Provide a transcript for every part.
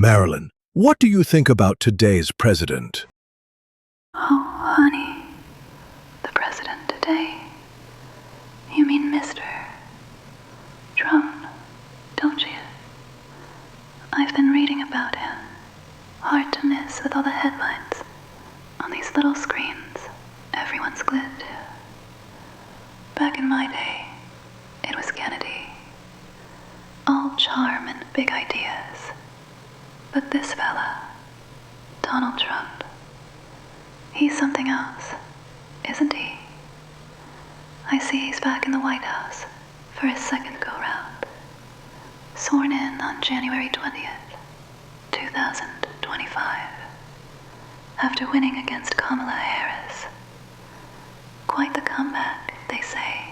Marylin, what do you think about today's president? Oh, honey, the president today. You mean Mr. Trump, don't you? I've been reading about him. Hard to miss with all the headlines on these little screens everyone's glued to. Back in my day, it was Kennedy. All charm and big ideas. But this fella, Donald Trump, he's something else, isn't he? I see he's back in the White House for his second go-round. Sworn in on January 20th, 2025, after winning against Kamala Harris. Quite the comeback, they say,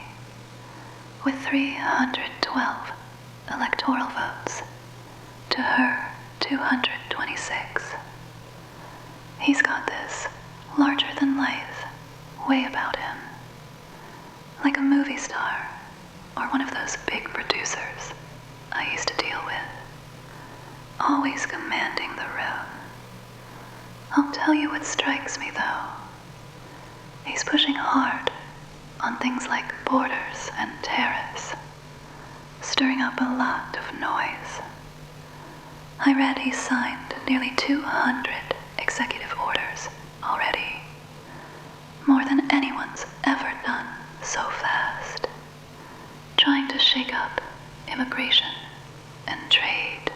with 312 electoral votes to her 226. He's got this larger-than-life way about him, like a movie star or one of those big producers I used to deal with, always commanding the room. I'll tell you what strikes me, though. He's pushing hard on things like borders and tariffs, stirring up a lot of noise. I read he signed nearly 200 executive orders already, more than anyone's ever done so fast, trying to shake up immigration and trade,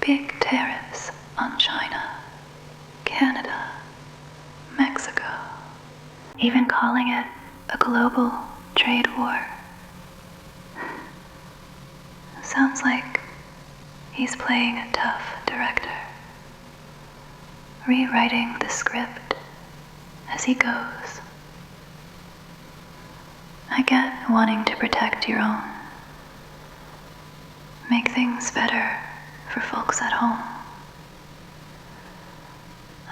big tariffs on China, Canada, Mexico, even calling it a global trade war. Sounds like he's playing a tough director, rewriting the script as he goes. I get wanting to protect your own, make things better for folks at home.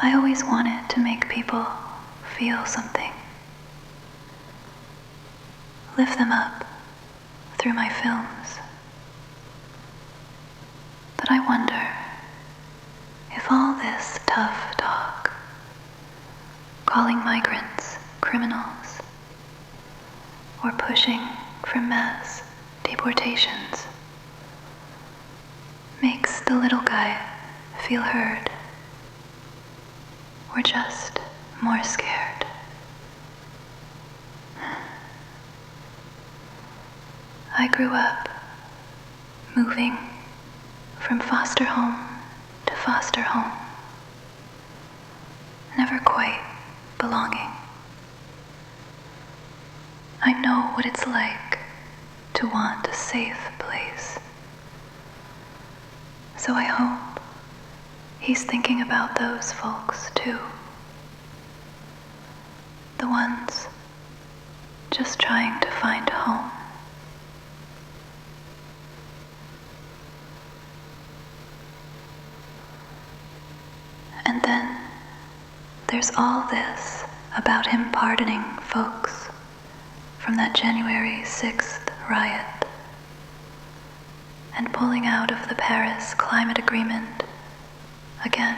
I always wanted to make people feel something, lift them up through my films. But I wonder if all this tough talk, calling migrants criminals, or pushing for mass deportations, makes the little guy feel heard, or just more scared. I grew up moving from foster home to foster home, never quite belonging. I know what it's like to want a safe place. So I hope he's thinking about those folks too. The ones just trying to find home. And then there's all this about him pardoning folks from that January 6th riot and pulling out of the Paris Climate Agreement again.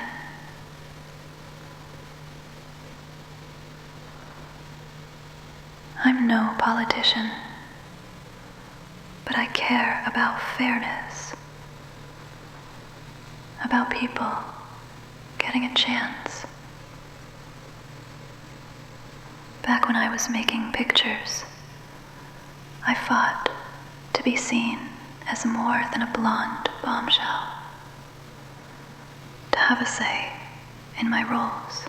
I'm no politician, but I care about fairness, about people getting a chance. Back when I was making pictures, I fought to be seen as more than a blonde bombshell, to have a say in my roles.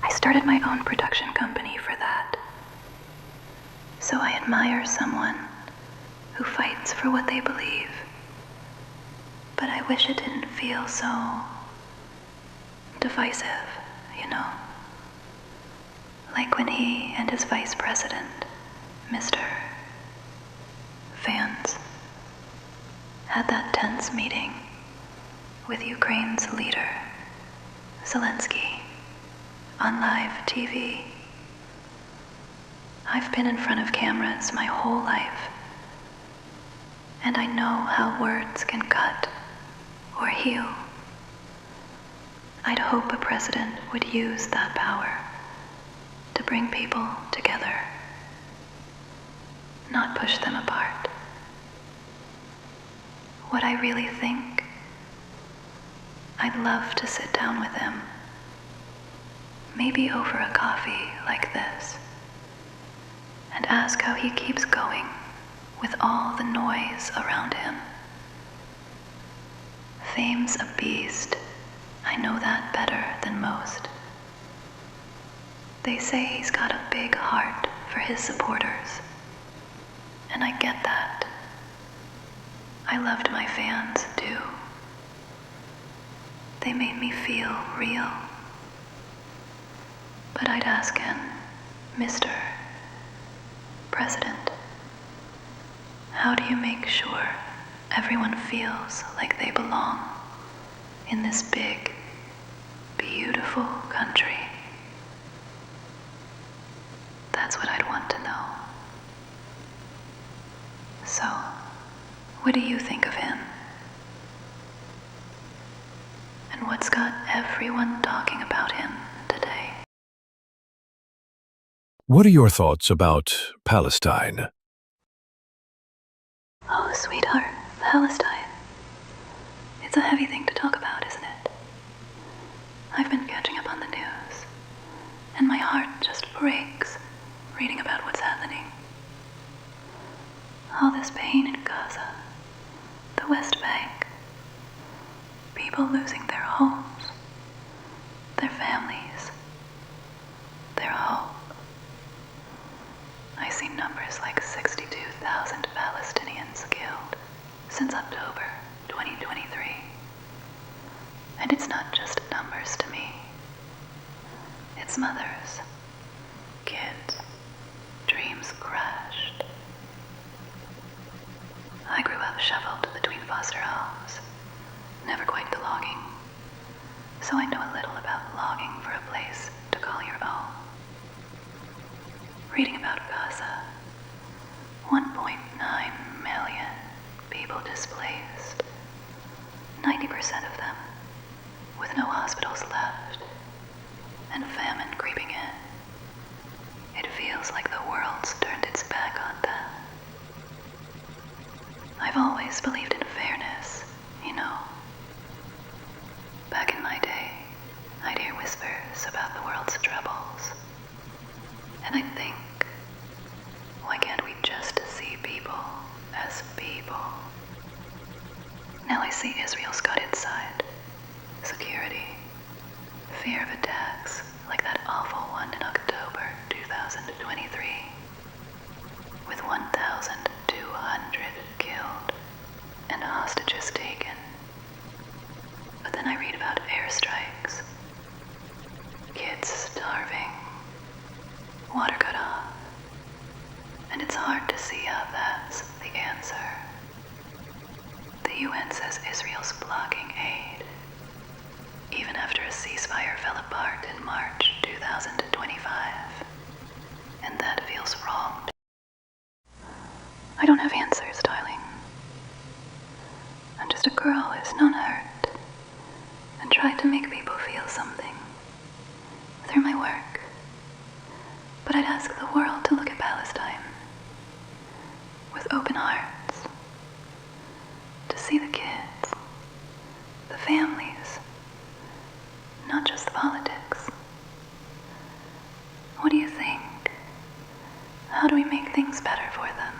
I started my own production company for that. So I admire someone who fights for what they believe, but I wish it didn't feel so divisive, you know? Like when he and his vice president, Mr. Vance, had that tense meeting with Ukraine's leader, Zelensky, on live TV. I've been in front of cameras my whole life, and I know how words can cut or heal I'd hope a president would use that power to bring people together, not push them apart. What I really think, I'd love to sit down with him, maybe over a coffee like this, and ask how he keeps going with all the noise around him. Fame's a beast. I know that better than most. They say he's got a big heart for his supporters, and I get that. I loved my fans too. They made me feel real. But I'd ask him, Mr. President, how do you make sure everyone feels like they belong in this big, beautiful country? That's what I'd want to know. So, what do you think of him? And what's got everyone talking about him today? What are your thoughts about Palestine? Oh, sweetheart, Palestine. It's a heavy thing to talk about, isn't it? I've been catching up on the news, and my heart just breaks reading about what's happening. All this pain in Gaza, the West Bank, people losing their homes, their families, their hope. I see numbers like 62,000 Palestinians killed since October 2023. And it's not just numbers to me. It's mothers, kids, dreams crashed. I grew up shuffled between foster homes, never quite belonging, so I know a little about longing for a place to call your own. Reading about Gaza, 1.9 million people displaced, 90% of them with no hospitals left, and famine creeping in. It feels like the world's turned its back on them. I've always believed in fairness, you know. Back in my day, I'd hear whispers about the world's troubles, and I'd think, why can't we just see people as people? Now I see Israel's got its side. Security, fear of attacks like that awful one in October 2023, with 1,200 killed and hostages taken. But then I read about airstrikes, kids starving, water cut off, and it's hard to see how that's the answer. The UN says Israel's blocking aid, even after a ceasefire fell apart in March 2025, and that feels wrong. I don't have answers, darling. I'm just a girl who's known hurt and tried to make people feel something through my work. But I'd ask the world to look at Palestine with open hearts, to see the kids, the families, not just the politics. What do you think? How do we make things better for them?